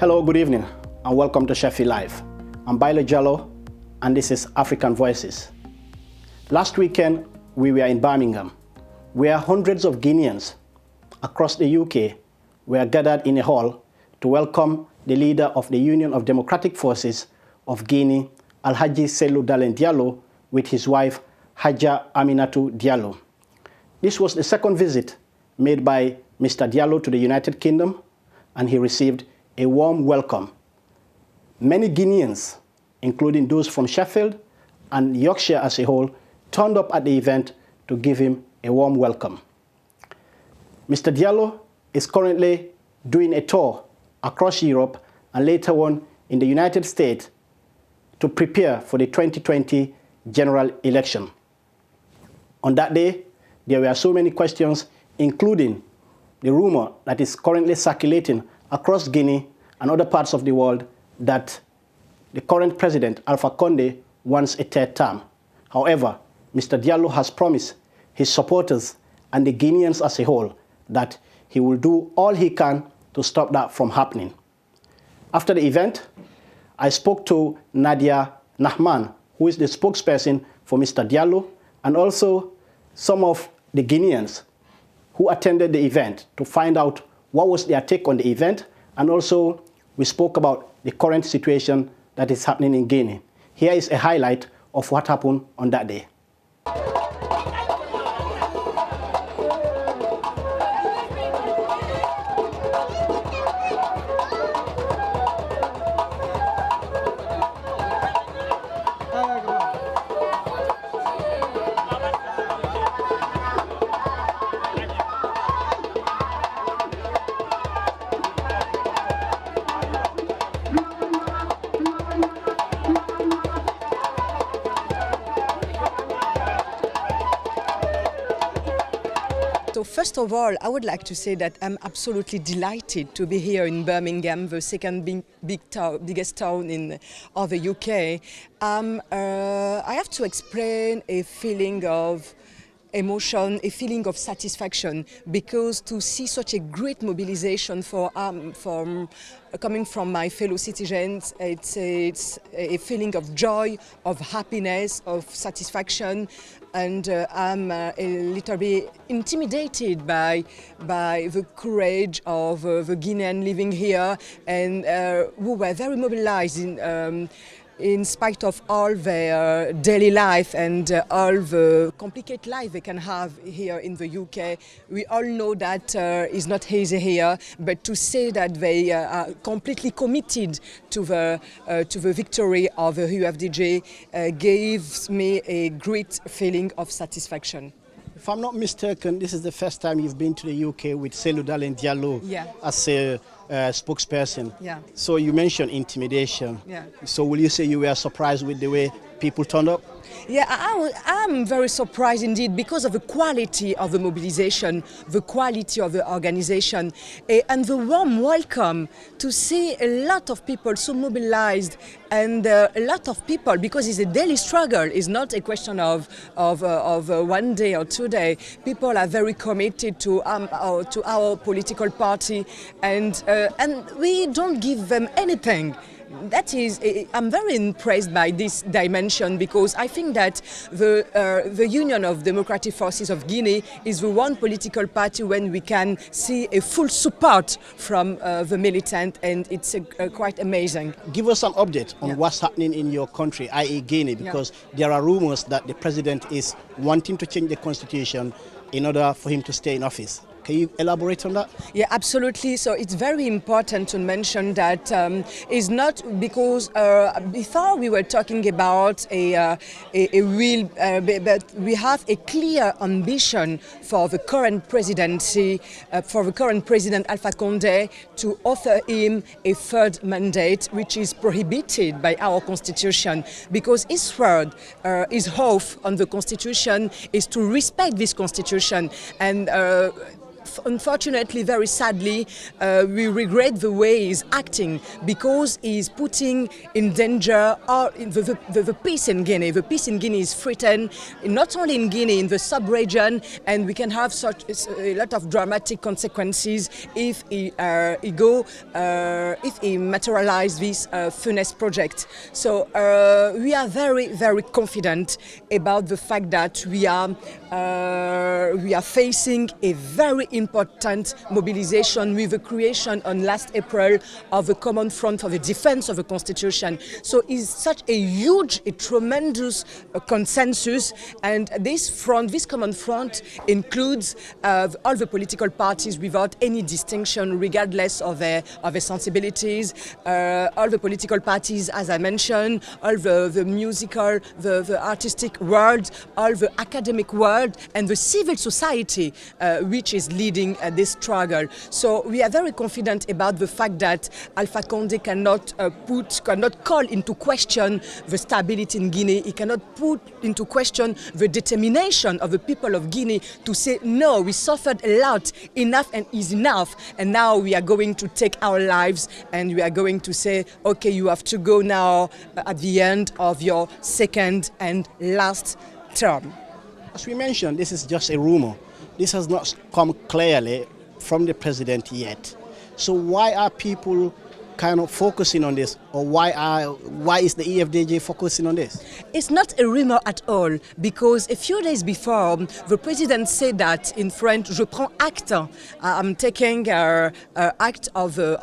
Hello, good evening, and welcome to Sheffield Live. I'm Mr Diallo, and this is African Voices. Last weekend, we were in Birmingham, where hundreds of Guineans across the UK were gathered in a hall to welcome the leader of the Union of Democratic Forces of Guinea, Alhaji Cellou Dalein Diallo, with his wife, Haja Aminatou Diallo. This was the second visit made by Mr. Diallo to the United Kingdom, and he received a warm welcome. Many Guineans, including those from Sheffield and Yorkshire as a whole, turned up at the event to give him a warm welcome. Mr. Diallo is currently doing a tour across Europe and later on in the United States to prepare for the 2020 general election. On that day, there were so many questions, including the rumor that is currently circulating across Guinea and other parts of the world that the current President Alpha Conde wants a third term. However, Mr. Diallo has promised his supporters and the Guineans as a whole that he will do all he can to stop that from happening. After the event, I spoke to Nadia Nahman, who is the spokesperson for Mr. Diallo, and also some of the Guineans who attended the event to find out what was their take on the event, and also we spoke about the current situation that is happening in Guinea. Here is a highlight of what happened on that day. So first of all, I would like to say that I'm absolutely delighted to be here in Birmingham, the second biggest town of the UK. I have to explain a feeling of emotion, a feeling of satisfaction, because to see such a great mobilization coming from my fellow citizens, it's a feeling of joy, of happiness, of satisfaction, and I'm a little bit intimidated by the courage of the Guineans living here, and who were very mobilized in spite of all their daily life and all the complicated life they can have here in the UK. We all know that it's not easy here, but to say that they are completely committed to the victory of the UFDG gives me a great feeling of satisfaction. If I'm not mistaken, this is the first time you've been to the UK with Cellou Dalein Diallo as a spokesperson. Yeah. So you mentioned intimidation. Yeah. So will you say you were surprised with the way people turned up? Yeah, I'm very surprised indeed because of the quality of the mobilization, the quality of the organization, and the warm welcome to see a lot of people so mobilized, and a lot of people, because it's a daily struggle, it's not a question of 1 day or 2 days. People are very committed to our political party, and we don't give them anything. That is, I'm very impressed by this dimension, because I think that the Union of Democratic Forces of Guinea is the one political party when we can see a full support from the militant, and it's quite amazing. Give us an update on what's happening in your country, i.e. Guinea, because there are rumors that the president is wanting to change the constitution in order for him to stay in office. Can you elaborate on that? Yeah, absolutely. So it's very important to mention that it's not because before we were talking about a real, but we have a clear ambition for the current presidency, for the current President Alpha Conde, to offer him a third mandate, which is prohibited by our constitution, because his word, his oath on the constitution is to respect this constitution, and unfortunately, very sadly, we regret the way he's acting, because he's putting in danger the peace in Guinea. The peace in Guinea is threatened, not only in Guinea, in the sub-region, and we can have such a lot of dramatic consequences if he materializes this Funes project. So we are very, very confident about the fact that we are facing a very important mobilization with the creation on last April of the Common Front for the Defense of the Constitution. So it's such a huge, a tremendous consensus, and this common front includes all the political parties without any distinction, regardless of their sensibilities. All the political parties, as I mentioned, all the musical, the artistic world, all the academic world, and the civil society, which is leading this struggle. So we are very confident about the fact that Alpha Conde cannot call into question the stability in Guinea. He cannot put into question the determination of the people of Guinea to say, no, we suffered a lot, enough and is enough, and now we are going to take our lives, and we are going to say, okay, you have to go now at the end of your second and last term. As we mentioned, this is just a rumor. This has not come clearly from the president yet. So why are people kind of focusing on this, or why is the EFDG focusing on this? It's not a rumor at all, because a few days before, the president said that in French, "Je prends acte." I'm taking act of the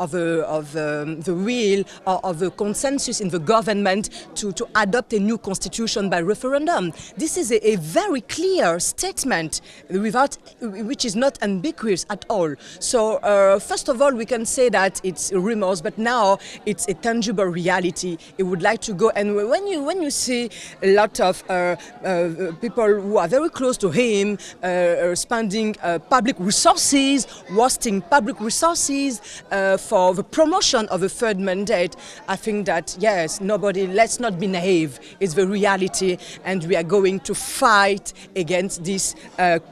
will or of the consensus in the government to adopt a new constitution by referendum. This is a very clear statement, which is not ambiguous at all. So first of all, we can say that it's rumors, but now it's a tangible reality. He would like to go, and when you see a lot of people who are very close to him spending public resources, wasting public resources for the promotion of a third mandate, I think that yes, let's not be naive. It's the reality, and we are going to fight against this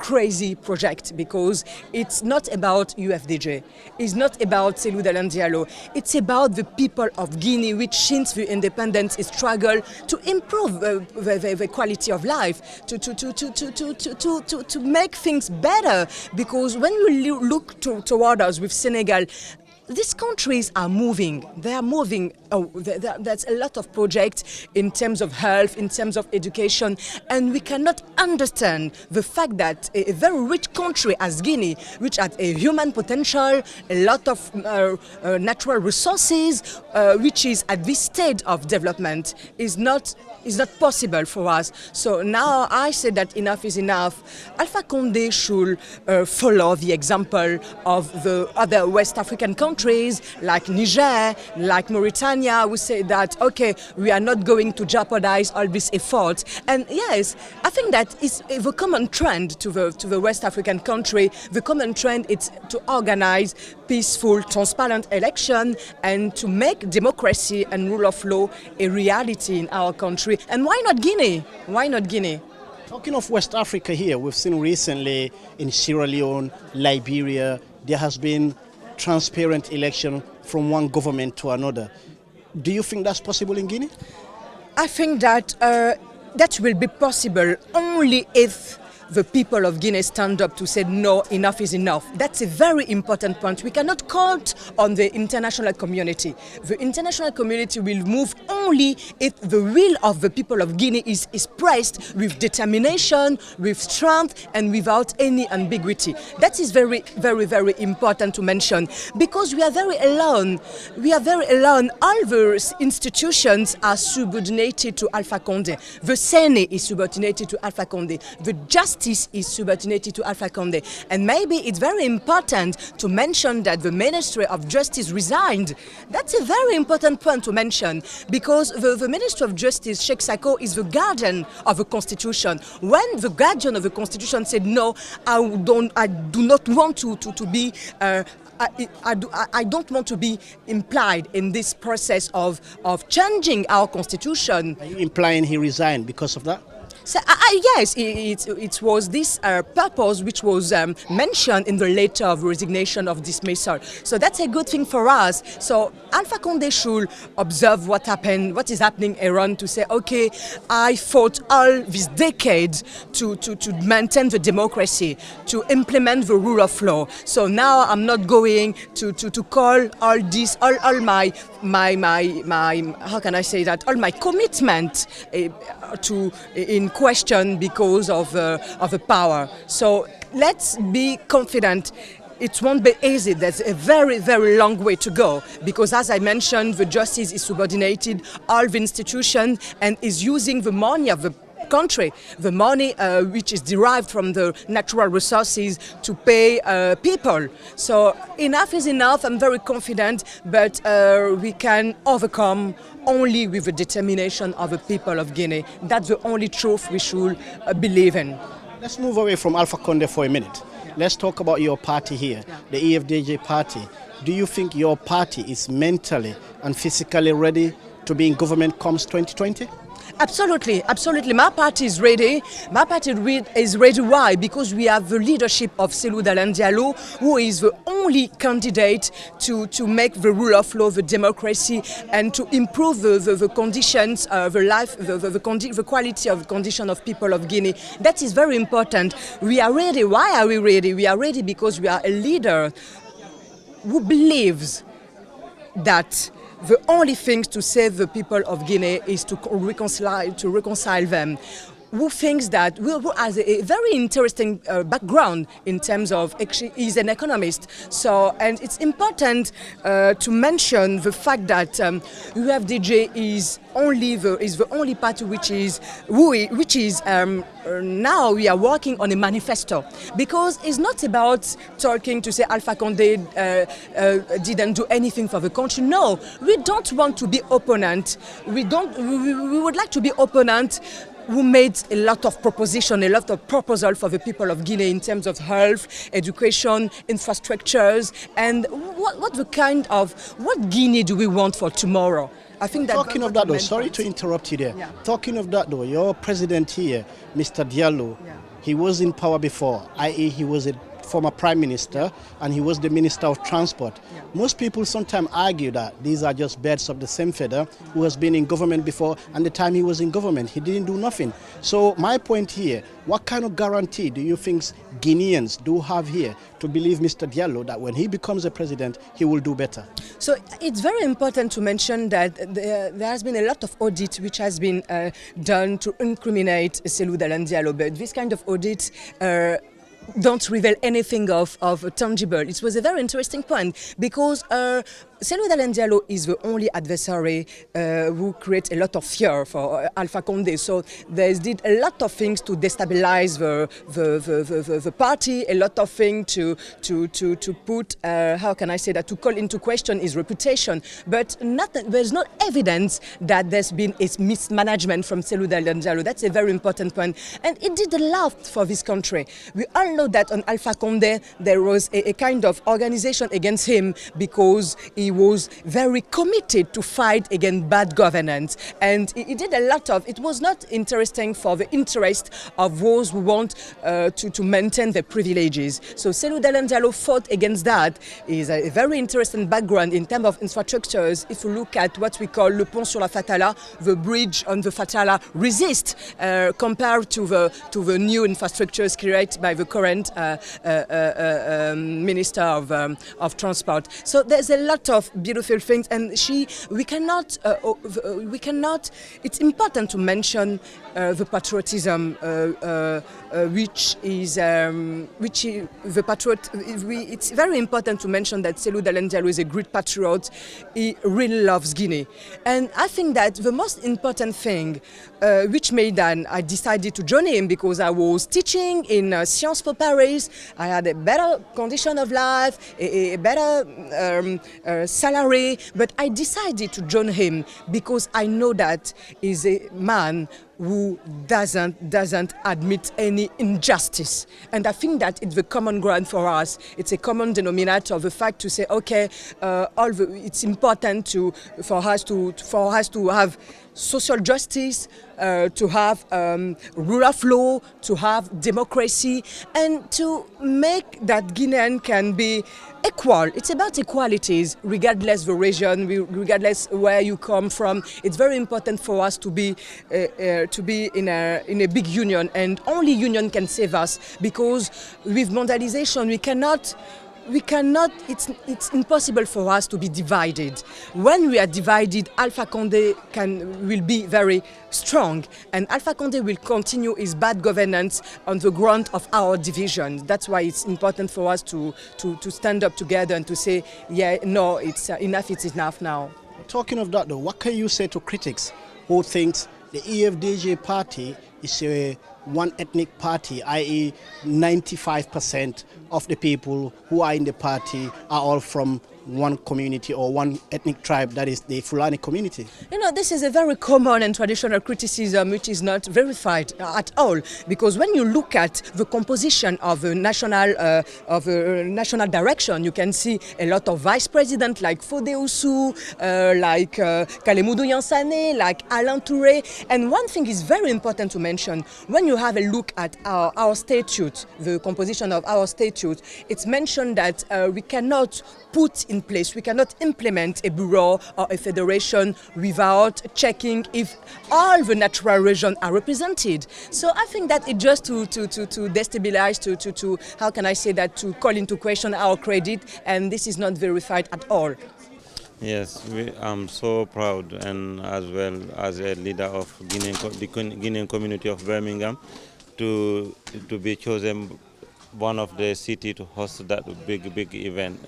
crazy project, because it's not about UFDG, it's not about Cellou Dalein Diallo, it's about the people of Guinea, which since the independence is struggle to improve the quality of life, to make things better. Because when you look toward us with Senegal, these countries are moving. They are moving. There's a lot of projects in terms of health, in terms of education, and we cannot understand the fact that a very rich country as Guinea, which has a human potential, a lot of natural resources, which is at this stage of development, is not possible for us. So now I say that enough is enough. Alpha Conde should follow the example of the other West African countries like Niger, like Mauritania, who say that, okay, we are not going to jeopardize all these efforts. And yes, I think that is the common trend to the West African country. The common trend is to organize peaceful, transparent election and to make democracy and rule of law a reality in our country. And why not Guinea? Why not Guinea? Talking of West Africa here, we've seen recently in Sierra Leone, Liberia, there has been transparent election from one government to another. Do you think that's possible in Guinea? I think that that will be possible only if the people of Guinea stand up to say no, enough is enough. That's a very important point. We cannot count on the international community. The international community will move only if the will of the people of Guinea is expressed with determination, with strength, and without any ambiguity. That is very, very, very important to mention, because we are very alone. We are very alone. All the institutions are subordinated to Alpha Conde. The Senate is subordinated to Alpha Conde. The justice is subordinated to Alpha Conde. And maybe it's very important to mention that the Ministry of Justice resigned. That's a very important point to mention, because the Minister of Justice, Sheikh Sako, is the guardian of the Constitution. When the guardian of the Constitution said, no, I do not want to be I don't want to be implied in this process of changing our constitution. Are you implying he resigned because of that? So Yes, it was this purpose which was mentioned in the letter of resignation of dismissal. So that's a good thing for us. So Alpha Conde should observe what happened, what is happening around, to say, okay, I fought all these decades to maintain the democracy, to implement the rule of law. So now I'm not going to call all this, all my how can I say that, all my commitment in question because of the power. So let's be confident. It won't be easy. There's a very, very long way to go because, as I mentioned, the justice is subordinated all the institutions and is using the money of the country, the money which is derived from the natural resources to pay people. So enough is enough. I'm very confident, but we can overcome only with the determination of the people of Guinea. That's the only truth we should believe in. Let's move away from Alpha Conde for a minute. Let's talk about your party here, the UFDG party. Do you think your party is mentally and physically ready to be in government comes 2020? Absolutely, absolutely. My party is ready. My party is ready. Why? Because we have the leadership of Cellou Dalein Diallo, who is the only candidate to make the rule of law, the democracy, and to improve the conditions, the quality of condition of people of Guinea. That is very important. We are ready. Why are we ready? We are ready because we are a leader who believes that the only thing to save the people of Guinea is to reconcile them. Who thinks that, who has a very interesting background in terms of, actually, he's an economist. So, and it's important to mention the fact that UFDG is the only party which is now we are working on a manifesto, because it's not about talking to say Alpha Conde didn't do anything for the country. No, we don't want to be opponent. We would like to be opponent who made a lot of proposition, a lot of proposal for the people of Guinea in terms of health, education, infrastructures, and what Guinea do we want for tomorrow? I think that. Talking of that though, sorry to interrupt you there. Yeah. Talking of that though, your president here, Mr Diallo, he was in power before, i.e. he was a former prime minister and he was the minister of transport. Most people sometimes argue that these are just birds of the same feather, who has been in government before, and the time he was in government he didn't do nothing. So my point here, what kind of guarantee do you think Guineans do have here to believe Mr Diallo that when he becomes a president he will do better? So it's very important to mention that there has been a lot of audit which has been done to incriminate Cellou Dalein Diallo, but this kind of audit don't reveal anything of tangible. It was a very interesting point because Cellou Dalein Diallo is the only adversary who creates a lot of fear for Alpha Conde. So they did a lot of things to destabilize the party, a lot of things to put, how can I say that, to call into question his reputation. But there's no evidence that there's been a mismanagement from Cellou Dalein Diallo. That's a very important point. And it did a lot for this country. We all know that on Alpha Conde there was a kind of organization against him because he was very committed to fight against bad governance, and he did a lot of. It was not interesting for the interest of those who want to maintain their privileges. So Cellou Dalein Diallo fought against that. Is a very interesting background in terms of infrastructures. If you look at what we call le pont sur la Fatala, the bridge on the Fatala resist compared to the new infrastructures created by the current Minister of Transport. So there's a lot of beautiful things, and we cannot. It's important to mention the patriotism, It's very important to mention that Cellou Dalein Diallo is a great patriot. He really loves Guinea, and I think that the most important thing, which made I decided to join him because I was teaching in Sciences Po Paris. I had a better condition of life, a better salary, but I decided to join him because I know that he's a man who doesn't admit any injustice. And I think that it's the common ground for us. It's a common denominator of the fact to say, okay, it's important for us to have social justice, to have rule of law, to have democracy, and to make that Guinean can be equal. It's about equalities, regardless the region, regardless where you come from. It's very important for us to be in a big union, and only union can save us, because with mondialization we cannot, it's impossible for us to be divided. When we are divided, Alpha Conde will be very strong, and Alpha Conde will continue his bad governance on the ground of our division. That's why it's important for us to stand up together and to say, yeah, no, it's enough now. Talking of that though, what can you say to critics who thinks the EFDG party is a one ethnic party, i.e. 95% of the people who are in the party are all from one community or one ethnic tribe, that is the Fulani community? You know, this is a very common and traditional criticism which is not verified at all, because when you look at the composition of a national direction, you can see a lot of vice presidents like Fode Oussou, like Kalemudou Yansane, like Alain Touré. And one thing is very important to mention: when you have a look at our statute, the composition of our statute, it's mentioned that we cannot put in place, we cannot implement a bureau or a federation without checking if all the natural regions are represented. So I think that it's just to destabilize, to how can I say that, to call into question our credit, and this is not verified at all. Yes, I'm so proud, and as well as a leader of the Guinean community of Birmingham, to be chosen one of the city to host that big event.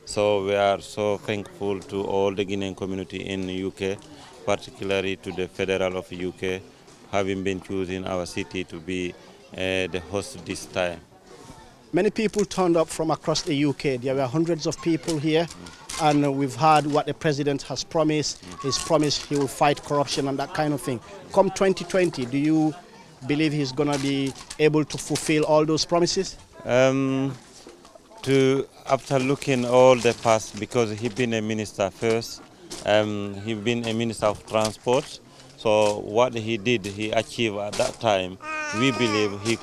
So we are so thankful to all the Guinean community in the UK, particularly to the Federal of the UK, having been choosing our city to be the host this time. Many people turned up from across the UK. There were hundreds of people here, and we've heard what the president has promised. He's promised he will fight corruption and that kind of thing. Come 2020, do you believe he's going to be able to fulfill all those promises? After looking all the past, because he's been a minister first, he's been a minister of transport. So what he did, he achieved at that time. We believe he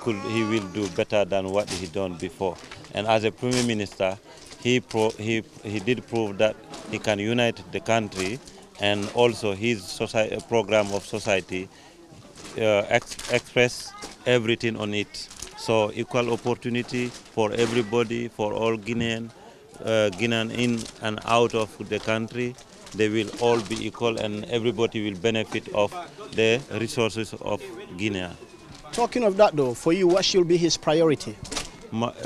will do better than what he done before. And as a prime minister, he did prove that he can unite the country, and also his program of society express everything on it. So equal opportunity for everybody, for all Guinean in and out of the country. They will all be equal, and everybody will benefit of the resources of Guinea. Talking of that though, for you, what should be his priority?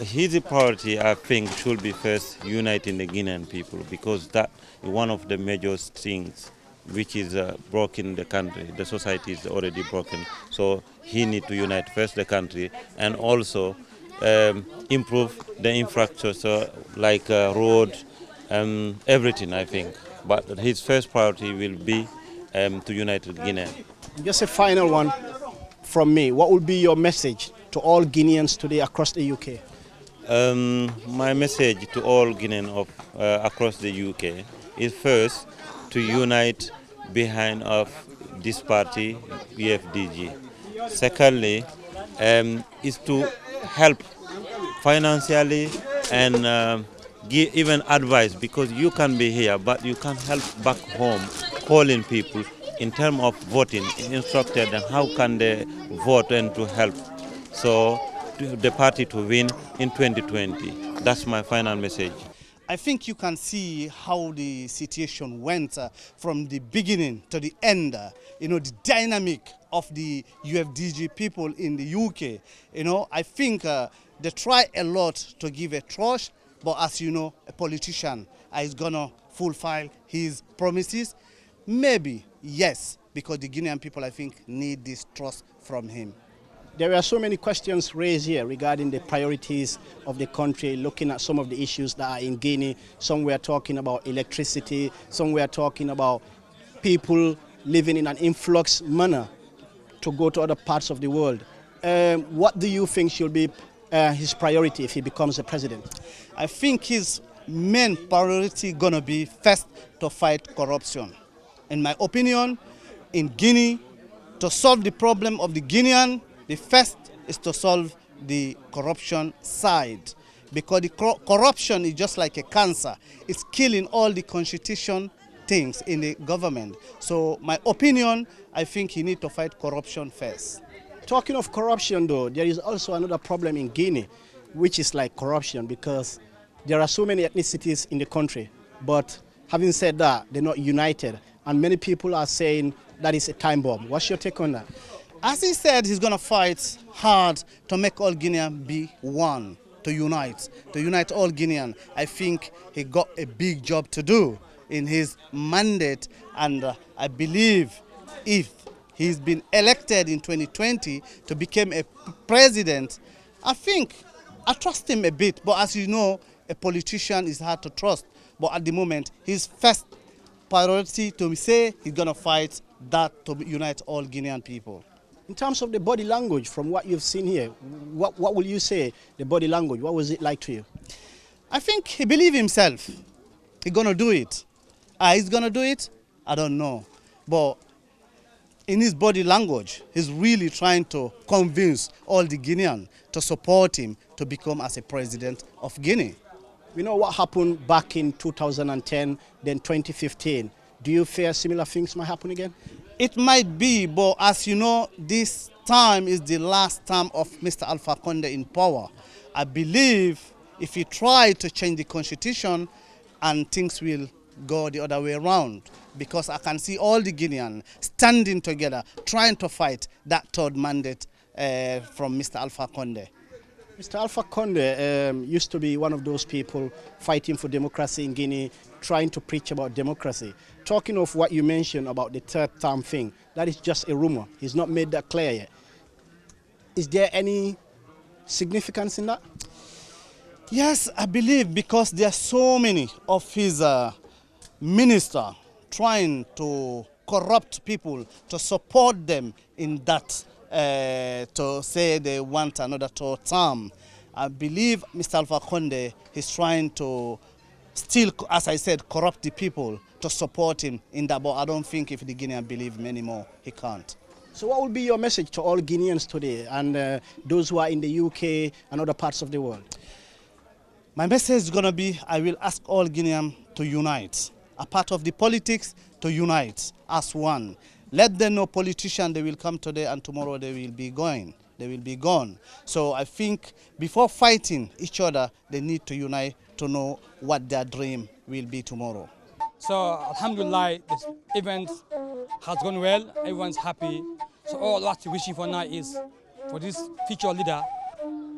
His priority, I think, should be first uniting the Guinean people, because that is one of the major things which is broken the country. The society is already broken. So he needs to unite first the country, and also improve the infrastructure like road, everything, I think. But his first priority will be to unite Guinea. Just a final one from me. What would be your message to all Guineans today across the UK? My message to all Guineans across the UK is first to unite behind of this party, UFDG. Secondly, is to help financially and give even advice, because you can be here, but you can help back home, calling people in terms of voting, instructed them how can they vote and to help. So the party to win in 2020. That's my final message. I think you can see how the situation went from the beginning to the end. The dynamic of the UFDG people in the UK. I think they try a lot to give a trust, but as you know, a politician is gonna fulfill his promises. Maybe, yes, because the Guinean people, I think, need this trust from him. There are so many questions raised here regarding the priorities of the country, looking at some of the issues that are in Guinea. Some we are talking about electricity, some we are talking about people living in an influx manner. to go to other parts of the world. What do you think should be his priority if he becomes the president? I think his main priority gonna be first to fight corruption. In my opinion, in Guinea, to solve the problem of the Guinean, the first is to solve the corruption side. Because the corruption is just like a cancer. It's killing all the constitution things in the government. So my opinion, I think he needs to fight corruption first. Talking of corruption though, there is also another problem in Guinea, which is like corruption, because there are so many ethnicities in the country. But having said that, they're not united. And many people are saying that is a time bomb. What's your take on that? As he said, he's going to fight hard to make all Guineans be one, to unite all Guineans. I think he got a big job to do in his mandate, and I believe if he's been elected in 2020 to become a president, I trust him a bit. But as you know, a politician is hard to trust. But at the moment, his first priority to say he's going to fight that to unite all Guinean people. In terms of the body language, from what you've seen here, what will you say, the body language, what was it like to you? I think he believes himself. He's going to do it. He's going to do it? I don't know. But in his body language, he's really trying to convince all the Guineans to support him to become as a president of Guinea. We know what happened back in 2010, then 2015. Do you fear similar things might happen again? It might be, but as you know, this time is the last time of Mr. Alpha Conde in power. I believe if he tries to change the constitution, and things will go the other way around, because I can see all the Guineans standing together, trying to fight that third mandate from Mr. Alpha Conde. Mr. Alpha Conde used to be one of those people fighting for democracy in Guinea, trying to preach about democracy. Talking of what you mentioned about the third term thing, that is just a rumor. He's not made that clear yet. Is there any significance in that? Yes, I believe, because there are so many of his ministers trying to corrupt people, to support them in that, to say they want another third term. I believe Mr. Alpha Conde is trying to still, as I said, corrupt the people to support him in that, but I don't think if the Guineans believe him anymore, he can't. So what would be your message to all Guineans today and those who are in the UK and other parts of the world? My message is going to be, I will ask all Guineans to unite. A part of the politics, to unite as one. Let them know politicians, they will come today and tomorrow they will be going. They will be gone. So I think before fighting each other, they need to unite to know what their dream will be tomorrow. So alhamdulillah, this event has gone well, everyone's happy. So all what we're wishing for now is for this future leader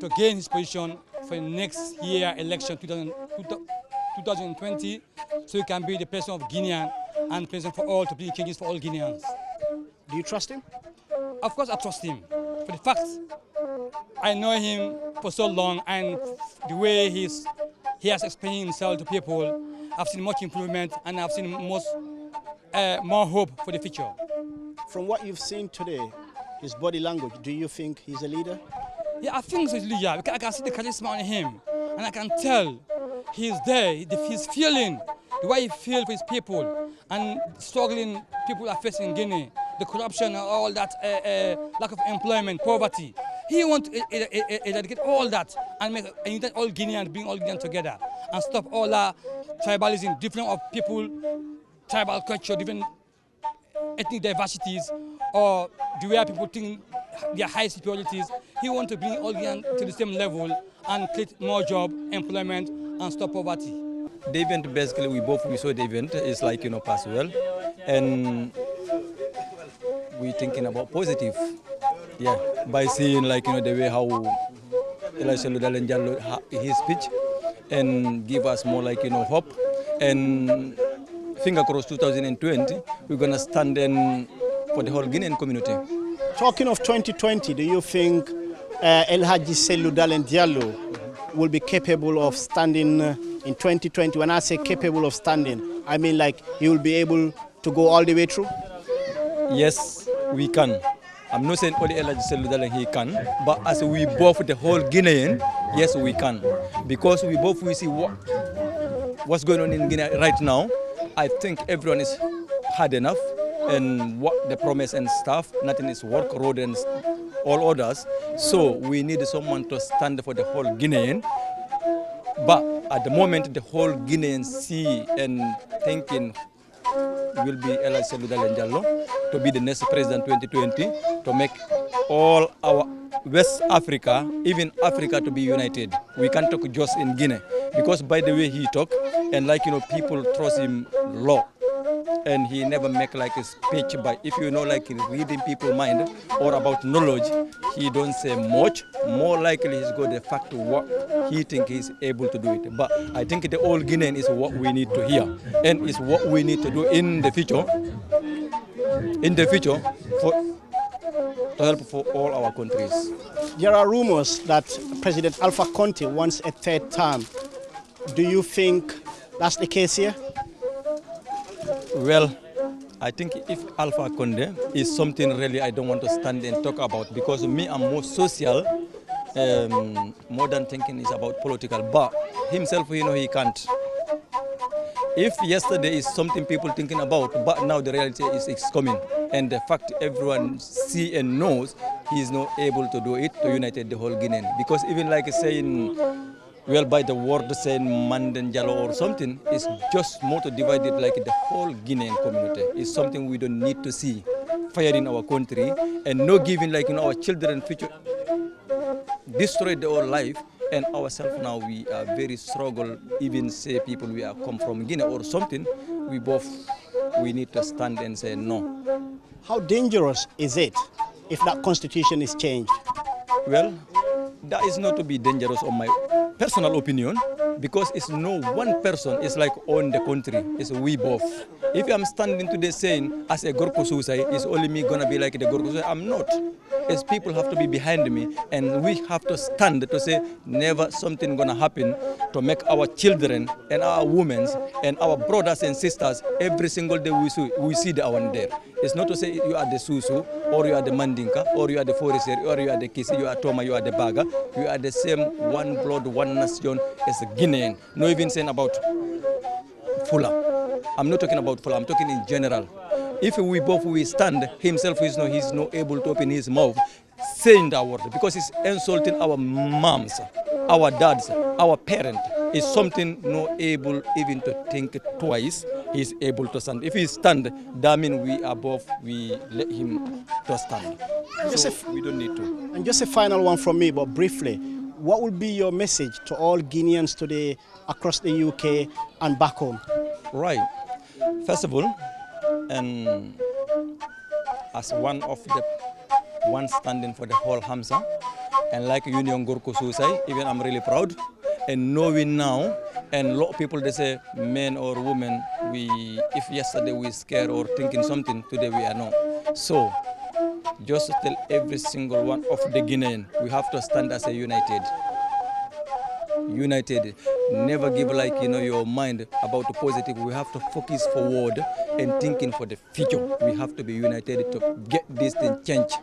to gain his position for next year election 2020, so he can be the president of Guinea and president for all, to bring changes for all Guineans. Do you trust him? Of course I trust him. For the fact, I know him for so long, and the way he has explained himself to people, I've seen much improvement, and I've seen more hope for the future. From what you've seen today, his body language, do you think he's a leader? Yeah, I think so, yeah, because I can see the charisma on him, and I can tell he's there, he's feeling the way he feels for his people, and struggling people are facing in Guinea, the corruption and all that, lack of employment, poverty. He wants to eradicate all that and unite all Guineans, bring all Guineans together, and stop all that tribalism, different of people, tribal culture, different ethnic diversities, or the way people think their high superiorities. He wants to bring all Guineans to the same level and create more job, employment, and stop poverty. The event, basically, we saw the event is like, pass well, and we thinking about positive, yeah, by seeing like, the way how Alhaji Cellou Dalein Diallo his speech, and give us more like, hope, and finger crossed 2020, we're gonna stand in for the whole Guinean community. Talking of 2020, do you think Alhaji Cellou Dalein Diallo will be capable of standing in 2020? When I say capable of standing, I mean like he will be able to go all the way through? Yes, we can. I'm not saying only Alhaji Cellou Dalein he can, but as we both the whole Guinean, yes we can. Because we both we see what's going on in Guinea right now. I think everyone is hard enough and what the promise and stuff, nothing is work, road and all others. So we need someone to stand for the whole Guinean. But at the moment, the whole Guineans see and thinking will be Alhaji Cellou Dalein Diallo to be the next president 2020, to make all our West Africa, even Africa, to be united. We can't talk just in Guinea, because by the way he talk, and like people trust him a lot, and he never make like a speech. But if like reading people's mind or about knowledge, he don't say much. More likely he's got the fact to what he think he's able to do it. But I think the old Guinean is what we need to hear, and is what we need to do in the future. To help for all our countries. There are rumors that President Alpha Conde wants a third term. Do you think that's the case here? Well, I think if Alpha Conde is something really I don't want to stand and talk about, because me I'm more social, more than thinking is about political. But himself, he can't. If yesterday is something people thinking about, but now the reality is coming. And the fact everyone see and knows, he is not able to do it to unite the whole Guinean. Because even like saying, well, by the word saying Manden Diallo or something, it's just more to divide it like the whole Guinean community. It's something we don't need to see fire in our country and not giving like our children future, destroy their whole life. And ourselves now, we are very struggle, even say people we are come from Guinea or something, we need to stand and say no. How dangerous is it if that constitution is changed? Well, that is not to be dangerous on my personal opinion, because it's no one person, it's like on the country, it's we both. If I'm standing today saying as a Gorko suicide, it's only me gonna be like the Gorko suicide, I'm not. As people have to be behind me, and we have to stand to say never something gonna happen to make our children and our women and our brothers and sisters every single day we see the one there. It's not to say you are the Susu, or you are the Mandinka, or you are the Forester, or you are the Kisi, you are Toma, you are the Baga. You are the same one blood, one nation as a Guinean. No even saying about Fula. I'm not talking about Fula, I'm talking in general. If we stand, himself he's not able to open his mouth saying that word, because it's insulting our moms, our dads, our parents. It's something not able even to think twice. He's able to stand. If he stand, that means we let him to stand. We don't need to. And just a final one from me, but briefly, what would be your message to all Guineans today across the UK and back home? Right. First of all, and as one standing for the whole Hamza, and like Union Gorko Suicide, even I'm really proud. And knowing now, and a lot of people they say men or women, if yesterday we scared or thinking something, today we are not. So just to tell every single one of the Guinean, we have to stand as a united. Never give like your mind about the positive. We have to focus forward and thinking for the future. We have to be united to get this thing changed.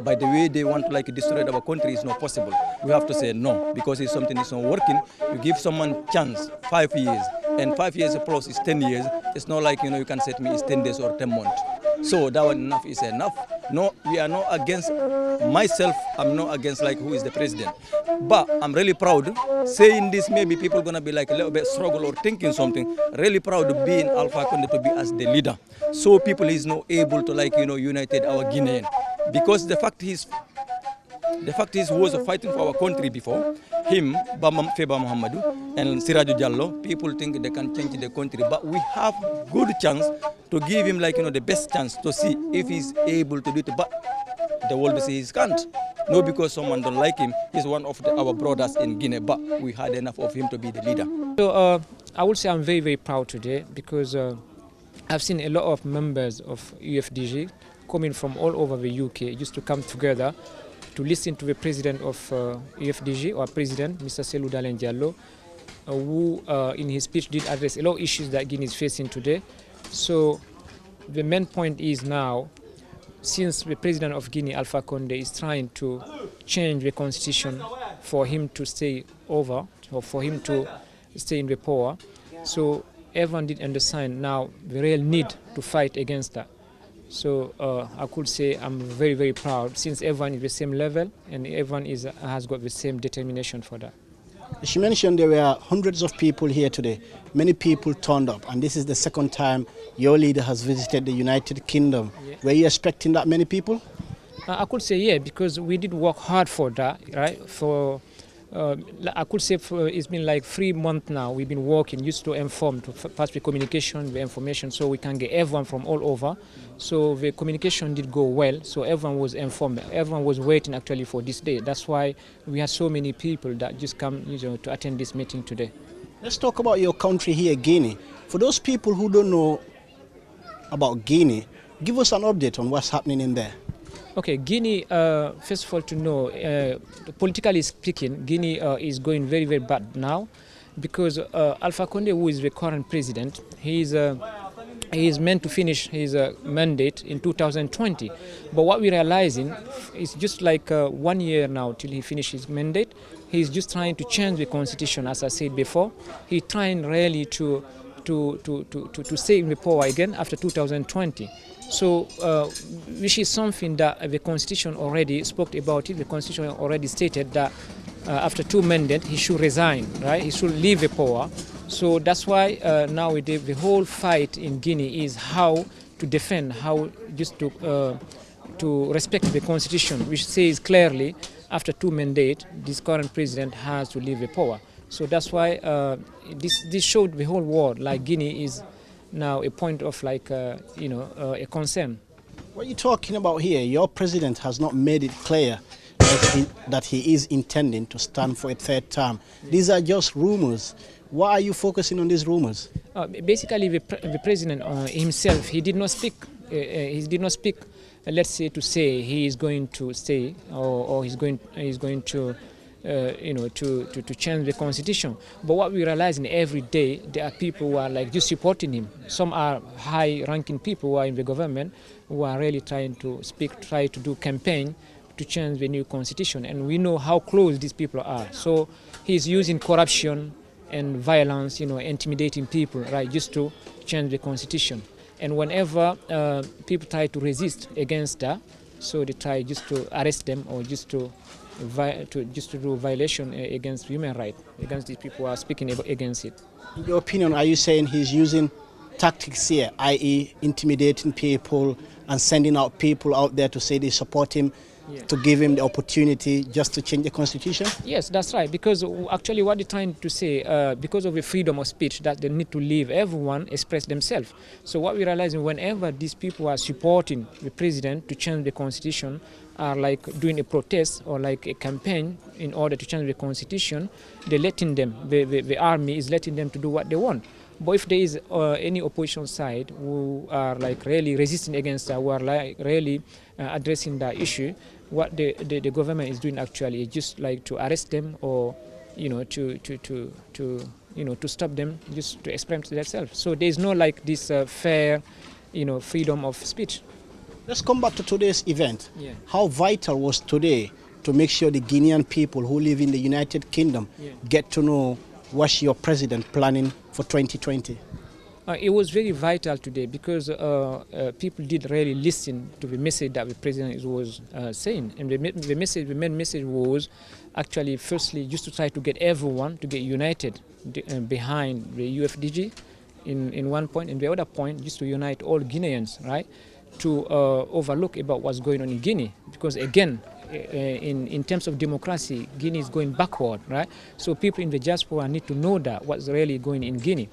By the way they want to like destroy our country, it's not possible. We have to say no, because if something is not working, you give someone chance 5 years, and 5 years plus is 10 years. It's not like you can say to me it's 10 days or 10 months. So that one enough is enough. No, we are not against myself. I'm not against like who is the president. But I'm really proud saying this. Maybe people gonna be like a little bit struggle or thinking something. Really proud of being Alpha Conde to be as the leader. So people is not able to like united our Guinean, because the fact is who was fighting for our country before him, Feba Muhammadu and Siraju Diallo. People think they can change the country, but we have good chance to give him like the best chance to see if he's able to do it. But the world says he can't. No, because someone don't like him. He's one of our brothers in Guinea, but we had enough of him to be the leader. So I would say I'm very, very proud today, because I've seen a lot of members of UFDG coming from all over the UK, used to come together to listen to the president of UFDG, or president, Mr Cellou Dalein Diallo, who in his speech did address a lot of issues that Guinea is facing today. So the main point is now since the President of Guinea, Alpha Conde, is trying to change the constitution for him to stay over, or for him to stay in the power, so everyone did understand now the real need to fight against that. So I could say I'm very, very proud, since everyone is the same level and everyone has got the same determination for that. She mentioned there were hundreds of people here today. Many people turned up, and this is the second time your leader has visited the United Kingdom. Yeah. Were you expecting that many people? I could say yeah, because we did work hard for that, right? I could say it's been like 3 months now. We've been working, used to inform, to pass the communication, the information, so we can get everyone from all over. So the communication did go well, so everyone was informed. Everyone was waiting actually for this day. That's why we had so many people that just come, to attend this meeting today. Let's talk about your country here, Guinea. For those people who don't know about Guinea, give us an update on what's happening in there. Okay, Guinea, first of all, to know, politically speaking, Guinea is going very, very bad now, because Alpha Conde, who is the current president, he is meant to finish his mandate in 2020. But what we're realizing is just like 1 year now till he finishes his mandate. He's just trying to change the constitution, as I said before. He's trying really to stay in the power again after 2020. So, which is something that the Constitution already spoke about it. The Constitution already stated that after 2 mandates, he should resign, right? He should leave the power. So that's why nowadays the whole fight in Guinea is how to defend, how just to respect the Constitution, which says clearly after 2 mandates, this current president has to leave the power. So that's why this showed the whole world like Guinea is now a point of like, a concern. What are you talking about here? Your president has not made it clear that he is intending to stand for a 3rd term. These are just rumors. Why are you focusing on these rumors? Basically, the president himself, he did not speak. Let's say, to say he is going to stay, or he's going to to change the constitution. But what we realize every day, there are people who are like just supporting him. Some are high-ranking people who are in the government who are really trying to speak, try to do campaign to change the new constitution. And we know how close these people are. So he's using corruption and violence, intimidating people, right, just to change the constitution. And whenever people try to resist against that, so they try just to arrest them or just to do violation against human rights, against these people who are speaking against it. In your opinion, are you saying he's using tactics here, i.e. intimidating people and sending out people out there to say they support him, to give him the opportunity just to change the constitution? Yes, that's right, because actually what they're trying to say, because of the freedom of speech, that they need to leave everyone express themselves. So what we realize, whenever these people are supporting the president to change the constitution, are like doing a protest or like a campaign in order to change the constitution, they're letting them, the army is letting them to do what they want. But if there is any opposition side who are like really resisting against that, who are like really addressing that issue, what the government is doing actually is just like to arrest them or to stop them just to express themselves. So there is no like this fair freedom of speech. Let's come back to today's event. Yeah. How vital was today to make sure the Guinean people who live in the United Kingdom get to know what's your president planning for 2020? It was very vital today because people did really listen to the message that the president was saying. And the main message was actually, firstly, just to try to get everyone to get united behind the UFDG in one point, and the other point, just to unite all Guineans, right? To overlook about what's going on in Guinea, because again, in terms of democracy, Guinea is going backward, right? So people in the diaspora need to know that what's really going in Guinea.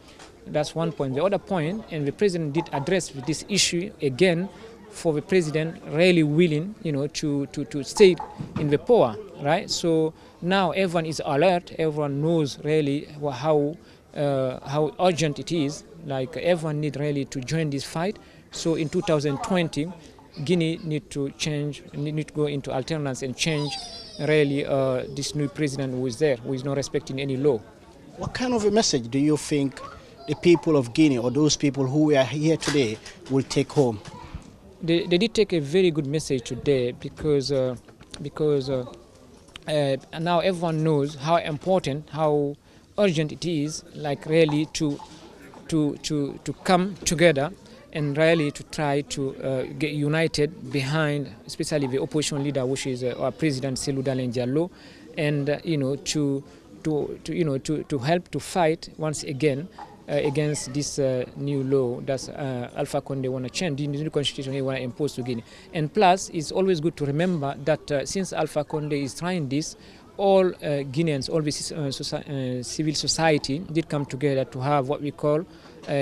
That's one point. The other point, and the president did address this issue again, for the president really willing, to stay in the power, right? So now everyone is alert. Everyone knows really how urgent it is. Like everyone need really to join this fight. So in 2020, Guinea need to change, need to go into alternance and change really this new president who is there, who is not respecting any law. What kind of a message do you think the people of Guinea or those people who are here today will take home? they did take a very good message today because now everyone knows how important, how urgent it is, like really to come together and really to try to get united behind, especially the opposition leader, which is our President Cellou Dalein Diallo, and to help to fight once again against this new law that Alpha Conde want to change, the new constitution he want to impose to Guinea. And plus, it's always good to remember that since Alpha Conde is trying this, all Guineans, all the civil society did come together to have what we call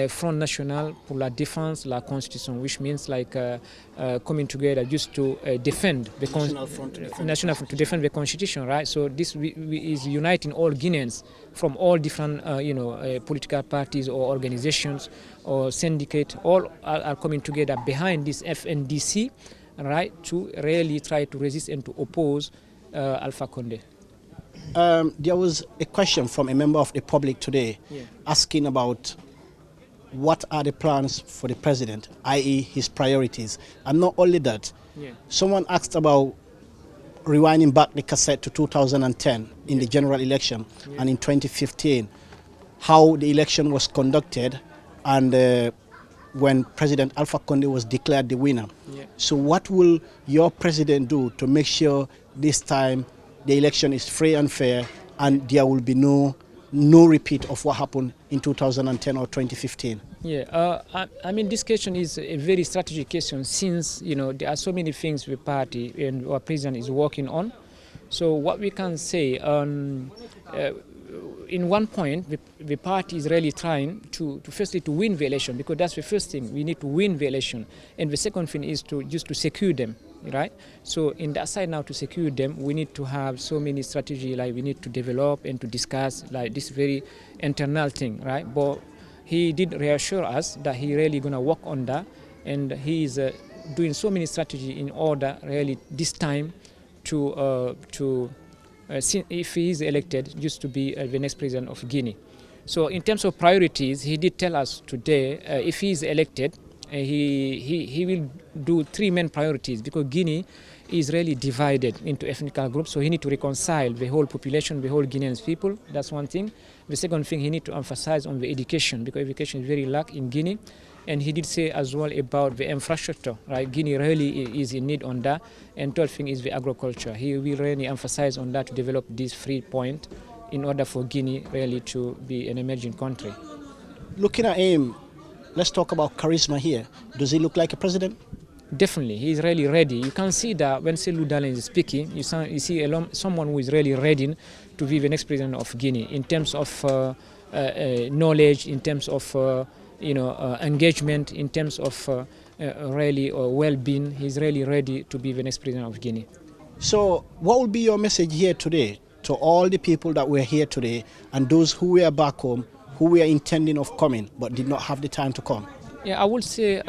Front National pour la Défense de la Constitution, which means like coming together just to defend the National Front to defend the Constitution, right? So this is uniting all Guineans from all different, political parties or organizations or syndicate. All are coming together behind this FNDC, right, to really try to resist and to oppose Alpha Conde. There was a question from a member of the public today asking about what are the plans for the president, i.e. his priorities. And not only that, someone asked about rewinding back the cassette to 2010 in the general election and in 2015, how the election was conducted and when President Alpha Conde was declared the winner. So what will your president do to make sure this time the election is free and fair and there will be no repeat of what happened in 2010 or 2015? I mean, this question is a very strategic question since, there are so many things the party and our president is working on. So what we can say, in one point, the party is really trying to firstly to win the election, because that's the first thing. We need to win the election. And the second thing is just to secure them. Right? So in that side now, to secure them, we need to have so many strategies, like we need to develop and to discuss like this very internal thing, right? But he did reassure us that he really gonna work on that, and he is doing so many strategies in order really this time to if he is elected, just to be the next president of Guinea. So in terms of priorities, he did tell us today if he is elected, he will do three main priorities, because Guinea is really divided into ethnic groups, so he need to reconcile the whole population, the whole Guinean people. That's one thing. The second thing, he need to emphasize on the education, because education is very lack in Guinea. And he did say as well about the infrastructure, right? Guinea really is in need on that. And third thing is the agriculture. He will really emphasize on that to develop these 3 points in order for Guinea really to be an emerging country. Looking at him, let's talk about charisma here. Does he look like a president? Definitely, he's really ready. You can see that when Cellou Dalein is speaking, you see someone who is really ready to be the next president of Guinea in terms of knowledge, in terms of engagement, in terms of really well-being. He's really ready to be the next president of Guinea. So what will be your message here today to all the people that were here today and those who were back home, who were intending of coming but did not have the time to come? Yeah, I would say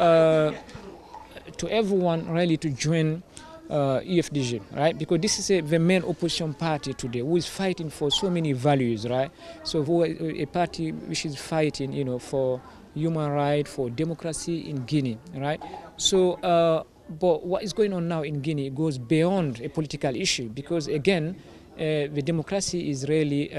to everyone really to join UFDG, right? Because this is the main opposition party today who is fighting for so many values, right? So a party which is fighting, for human rights, for democracy in Guinea, right? So, but what is going on now in Guinea goes beyond a political issue, because again, the democracy is really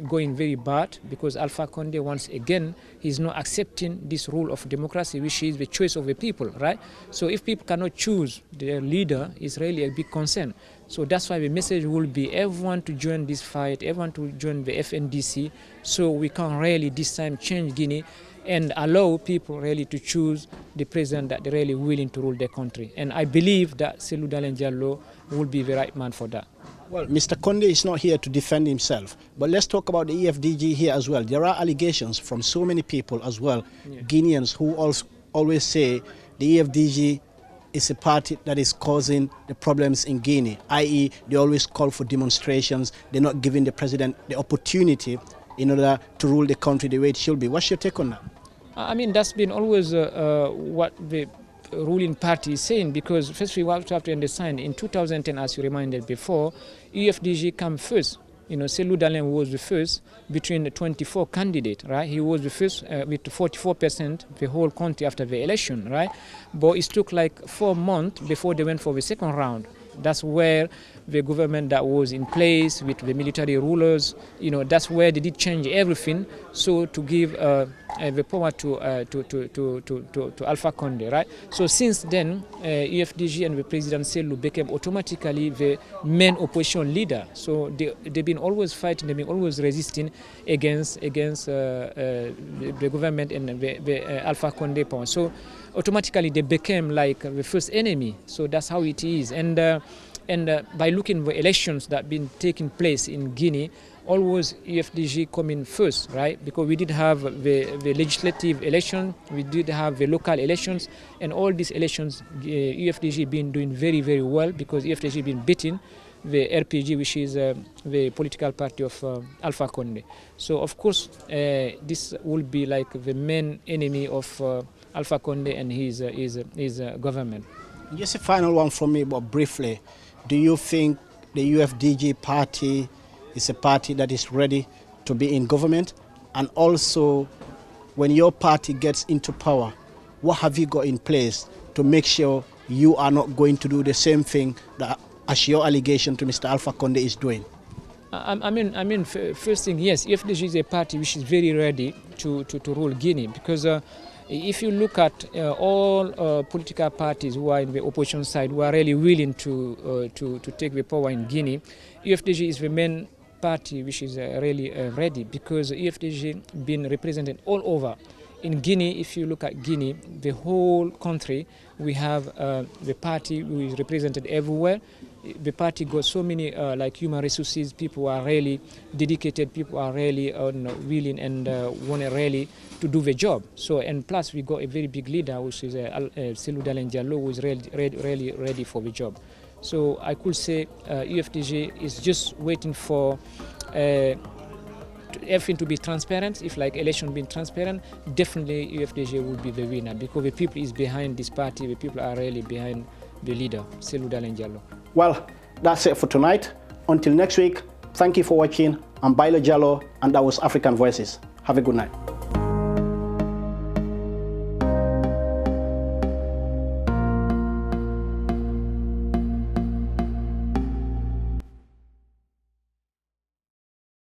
going very bad, because Alpha Conde, once again, he's not accepting this rule of democracy, which is the choice of the people, right? So if people cannot choose their leader, it's really a big concern. So that's why the message will be everyone to join this fight, everyone to join the FNDC, so we can really this time change Guinea and allow people really to choose the president that they're really willing to rule their country. And I believe that Cellou Dalein Diallo will be the right man for that. Well, Mr. Conde is not here to defend himself, but let's talk about the EFDG here as well. There are allegations from so many people as well, Guineans, who always say the EFDG is a party that is causing the problems in Guinea, i.e. they always call for demonstrations, they're not giving the president the opportunity in order to rule the country the way it should be. What's your take on that? I mean, that's been always what the ruling party is saying, because first we have to understand in 2010, as you reminded before, UFDG came first Cellou Dalein was the first between the 24 candidates, right? He was the first with 44% the whole country after the election, right? But it took like 4 months before they went for the second round. That's where the government that was in place with the military rulers, that's where they did change everything. So to give the power to Alpha Conde, right? So since then, UFDG and the President Cellou became automatically the main opposition leader. So they've been always fighting, they've been always resisting against the government and the Alpha Conde power. So automatically they became like the first enemy. So that's how it is. And by looking at the elections that have been taking place in Guinea, always UFDG coming first, right? Because we did have the legislative election, we did have the local elections, and all these elections, UFDG been doing very, very well because UFDG been beating the RPG, which is the political party of Alpha Conde. So of course, this will be like the main enemy of Alpha Conde and his government. Just a final one from me, but briefly. Do you think the UFDG party is a party that is ready to be in government? And also, when your party gets into power, what have you got in place to make sure you are not going to do the same thing that as your allegation to Mr. Alpha Conde is doing? I mean, first thing, yes, UFDG is a party which is very ready to rule Guinea because if you look at all political parties who are in the opposition side who are really willing to take the power in Guinea, UFDG is the main party which is really ready because UFDG been represented all over. In Guinea, if you look at Guinea, the whole country, we have the party who is represented everywhere. The party got so many like human resources, people are really dedicated, people are really willing and want really to do the job. So, and plus we got a very big leader, which is Cellou Dalein Diallo, who is really ready for the job. So I could say UFDG is just waiting for everything to be transparent. If like election being transparent, definitely UFDG will be the winner because the people is behind this party, the people are really behind the leader, Cellou Dalein Diallo. Well, that's it for tonight. Until next week, thank you for watching. I'm Nadia Nahman, and that was African Voices. Have a good night.